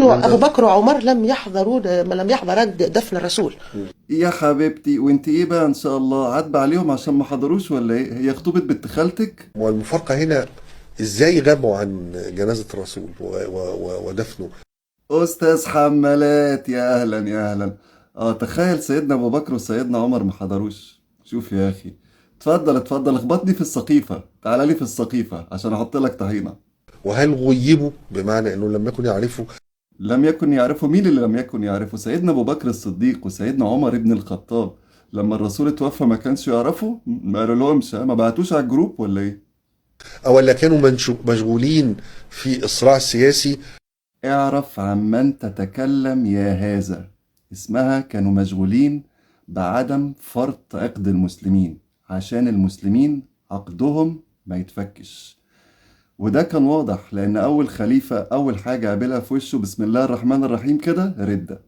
أبو بكر وعمر لم يحضرا دفن الرسول. يا حبيبتي، وانت ايه بقى ان شاء الله عاتبة عليهم عشان ما حضروش ولا ايه؟ هي خطوبة بنت خالتك؟ والمفارقة هنا ازاي غابوا عن جنازة الرسول ودفنه؟ استاذ حمالات، يا اهلا يا اهلا. اه تخيل سيدنا ابو بكر وسيدنا عمر ما حضروش. شوف يا اخي، اتفضل اتفضل اخبطني في السقيفة، تعال لي في السقيفة عشان احط لك طحينة. وهل غيبوا بمعنى انه لم يكن يعرفوا؟ لم يكن يعرفوا؟ مين اللي لم يكن يعرفوا؟ سيدنا ابو بكر الصديق وسيدنا عمر ابن الخطاب لما الرسول اتوفى ما كانش يعرفوا؟ ما قالوا لهمش؟ ما بعتوش على الجروب ولا ايه؟ او ولا كانوا مشغولين في الصراع السياسي؟ اعرف عمن تتكلم يا هذا. اسمها كانوا مشغولين بعدم فرط عقد المسلمين، عشان المسلمين عقدهم ما يتفكش. وده كان واضح لان اول خليفة اول حاجة قابلها في وشه بسم الله الرحمن الرحيم كده ردة.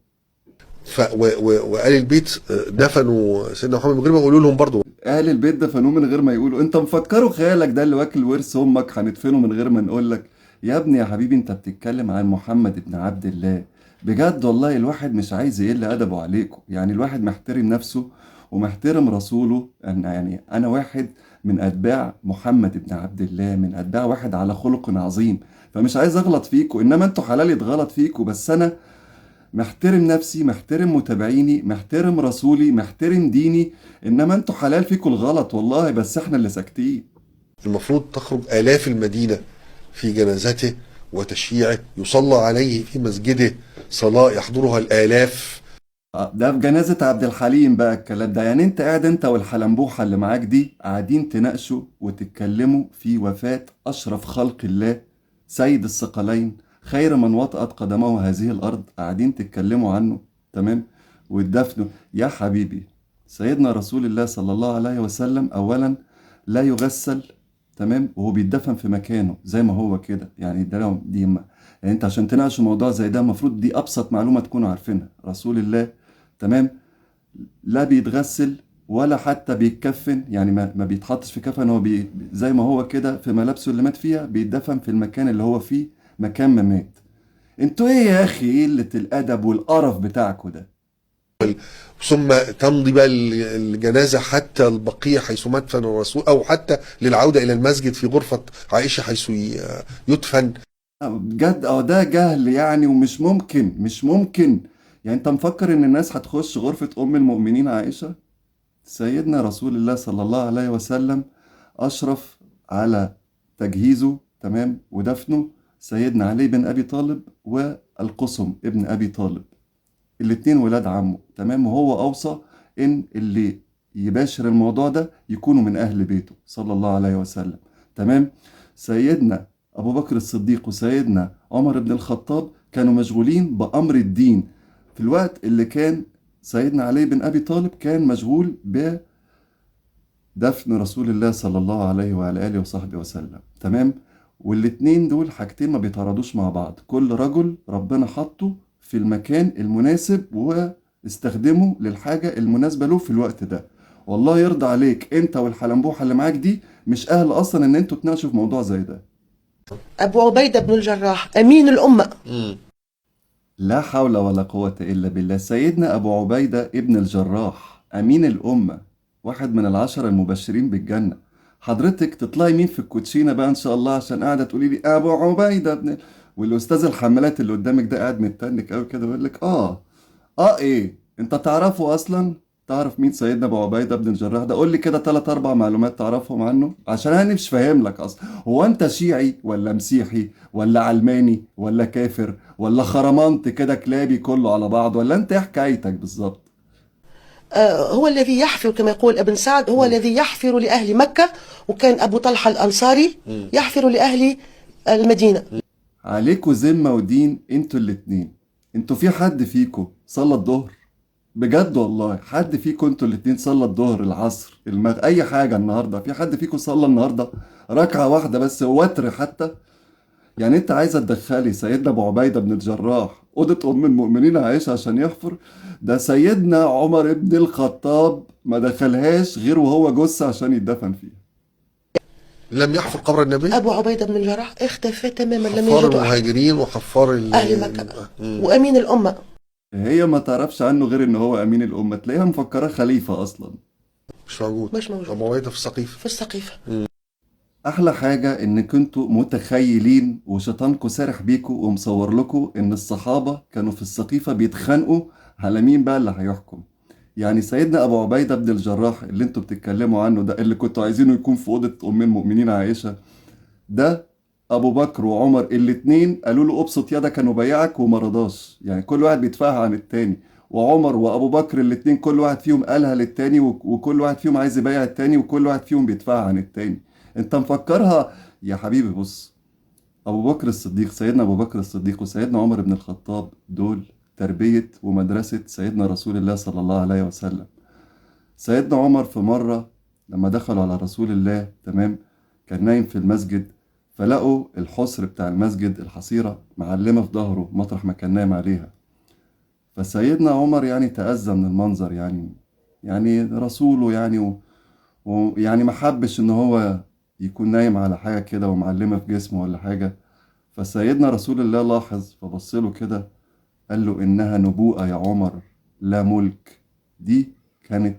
وآل البيت دفنوا سيدنا محمد من غير ما يقولوا لهم برضه. اهل البيت دفنوه من غير ما يقولوا. انت مفكروا خيالك ده اللي واكل ورث امك هندفنه من غير ما نقول لك؟ يا ابني يا حبيبي، انت بتتكلم عن محمد ابن عبد الله. بجد والله الواحد مش عايز يقل ادبه عليكم، يعني الواحد محترم نفسه ومحترم رسوله. يعني انا واحد من اتباع محمد ابن عبد الله، من اتباع واحد على خلق عظيم، فمش عايز اغلط فيكم، انما انتوا حلال يتغلط فيكم. بس انا محترم نفسي، محترم متابعيني، محترم رسولي، محترم ديني، انما انتوا حلال فيكم الغلط والله، بس احنا اللي ساكتين. المفروض تخرج آلاف المدينة في جنازته وتشييعه، يصلى عليه في مسجده صلاة يحضرها الآلاف. ده في جنازة عبد الحليم بقى الكلام ده. يعني انت قاعد انت والحلنبوحة اللي معاك دي قاعدين تناقشوا وتتكلموا في وفاة اشرف خلق الله، سيد الثقلين، خير من وطأت قدمه هذه الارض، قاعدين تتكلموا عنه. تمام. والدفن يا حبيبي، سيدنا رسول الله صلى الله عليه وسلم اولا لا يغسل، تمام، وهو بيتدفن في مكانه زي ما هو كده. يعني ده دي ما يعني انت عشان تناقشوا موضوع زي ده المفروض دي ابسط معلومة تكونوا عارفينها. رسول الله، تمام، لا بيتغسل ولا حتى بيتكفن، يعني ما بيتحطش في كفن، هو زي ما هو كده في ملابسه اللي مات فيها بيتدفن في المكان اللي هو فيه مكان ما مات. انتوا ايه يا اخي؟ ايه قلة الادب والقرف بتاعكوا ده؟ ثم تمضي بقى الجنازة حتى البقيع حيث مدفن الرسول، أو حتى للعودة إلى المسجد في غرفة عائشة حيث يدفن. بجد ده جهل يعني، ومش ممكن مش ممكن. يعني انت مفكر ان الناس هتخش غرفة ام المؤمنين عائشة؟ سيدنا رسول الله صلى الله عليه وسلم أشرف على تجهيزه، تمام، ودفنه سيدنا علي بن أبي طالب والقسم ابن أبي طالب، الاتنين ولاد عمه، تمام. وهو أوصى إن اللي يباشر الموضوع ده يكونوا من أهل بيته صلى الله عليه وسلم، تمام. سيدنا أبو بكر الصديق وسيدنا عمر بن الخطاب كانوا مشغولين بأمر الدين في الوقت اللي كان سيدنا علي بن أبي طالب كان مشغول بدفن رسول الله صلى الله عليه وعلى آله وصحبه وسلم، تمام. والاتنين دول حاجتين ما بيتعرضوش مع بعض، كل رجل ربنا حطه في المكان المناسب واستخدمه للحاجة المناسبة له في الوقت ده. والله يرضى عليك انت والحلنبوحة اللي معاك دي مش اهل اصلا ان انتوا تناقشوا في موضوع زي ده. أبو عبيدة بن الجراح أمين الأمة. لا حول ولا قوة إلا بالله. سيدنا أبو عبيدة ابن الجراح أمين الأمة، واحد من العشرة المبشرين بالجنة. حضرتك تطلعي مين في الكوتشينة بقى إن شاء الله عشان قاعدة تقولي لي أبو عبيدة والأستاذ الحمالات اللي قدامك ده قاعد متنك أوي كده بيقول لك إيه أنت تعرفه أصلا؟ تعرف مين سيدنا أبو عبيدة بن الجراح ده؟ قول لي كده 3 4 معلومات تعرفهم عنه عشان أنا مش فاهم لك أصلا. هو أنت شيعي ولا مسيحي ولا علماني ولا كافر ولا خرمانت كده كلابي كله على بعض، ولا أنت إيه حكايتك بالظبط؟ هو الذي يحفر كما يقول ابن سعد، هو الذي يحفر لأهل مكة، وكان أبو طلحة الأنصاري يحفر لأهل المدينة. عليكوا ذمة ودين انتوا الاتنين. انتوا في حد فيكوا صلى الظهر؟ بجد والله حد فيكوا انتوا الاتنين صلى الظهر العصر اي حاجة النهاردة؟ في حد فيكوا صلى النهاردة ركعة واحدة بس وتر حتى؟ يعني انت عايزة تدخلي سيدنا ابو عبيدة بن الجراح أوضة ام المؤمنين عائشة عشان يحفر؟ ده سيدنا عمر بن الخطاب ما دخلهاش غير وهو جثة عشان يتدفن فيها. لم يحفر قبر النبي. أبو عبيدة بن الجراح اختفى تماما، لم حفار يجدوا أحد. المهاجرين وحفار أهل مكة وأمين الأمة. هي ما تعرفش عنه غير ان هو امين الامه، تلاقيها مفكراه خليفه اصلا. مش موجود. مش موجود. ابو عبيده في السقيفه. في السقيفة. احلى حاجه ان كنتوا متخيلين وشيطانكوا سارح بيكوا ومصور لكم ان الصحابه كانوا في السقيفه بيتخانقوا على مين بقى اللي هيحكم. يعني سيدنا ابو عبيده بن الجراح اللي انتوا بتتكلموا عنه ده، اللي كنتوا عايزينه يكون في اوضه ام المؤمنين عائشه، ده ابو بكر وعمر الاتنين قالوا له ابسط يدك نبايعك وما رضاش. يعني كل واحد بيدفعها عن التاني، وعمر وابو بكر الاتنين كل واحد فيهم قالها للتاني، وكل واحد فيهم عايز يبايع التاني، وكل واحد فيهم بيدفعها عن التاني. انت مفكرها يا حبيبي؟ بص، ابو بكر الصديق، سيدنا ابو بكر الصديق وسيدنا عمر بن الخطاب دول تربية ومدرسة سيدنا رسول الله صلى الله عليه وسلم. سيدنا عمر في مرة لما دخلوا على رسول الله، تمام، كان نايم في المسجد، فلقوا الحصر بتاع المسجد، الحصيرة معلمة في ظهره مطرح ما كان نايم عليها. فسيدنا عمر يعني تأذى من المنظر، يعني رسوله ويعني ما حبش ان هو يكون نايم على حاجة كده ومعلمة في جسمه ولا حاجة. فسيدنا رسول الله لاحظ فبص له كده، قال له إنها نبوءة يا عمر لا ملك. دي كانت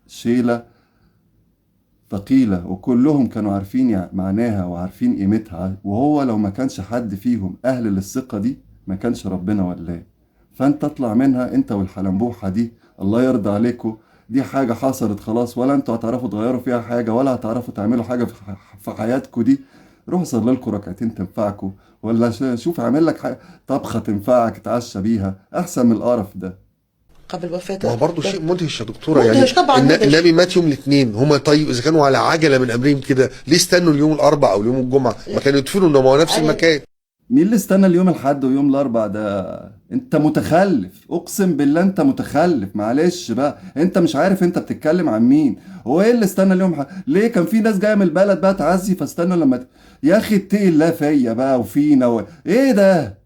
شيلة ثقيلة وكلهم كانوا عارفين معناها وعارفين قيمتها، وهو لو ما كانش حد فيهم أهل للثقة دي ما كانش ربنا ولاه. فأنت اطلع منها أنت والحلنبوحة دي، الله يرضى عليكم. دي حاجة حصلت خلاص، ولا انتوا هتعرفوا تغيروا فيها حاجة، ولا هتعرفوا تعملوا حاجة في حياتكم دي. روح صلي لكم ركعتين تنفعكم، ولا شوف اعمل لك طبخة تنفعك تعشى بيها، أحسن من القرف ده. قبل وفاة. ما هو برضه شيء مدهش يا دكتوره. مدهش طبعاً، مدهش. النبي مات يوم الاثنين، هما طيب اذا كانوا على عجله من امرهم كده، ليه استنوا اليوم الاربع او اليوم الجمعه؟ ما كانوا يدفنوا انه هو نفس المكان. مين اللي استنى اليوم الحد ويوم الاربع ده؟ انت متخلف، اقسم بالله انت متخلف. معلش بقى، انت مش عارف انت بتتكلم عن مين. هو ايه اللي استنى اليوم ليه؟ كان في ناس جايه من البلد بقى تعزي فاستنوا لما يا اخي اتقي الله فيا بقى وفينا ايه ده؟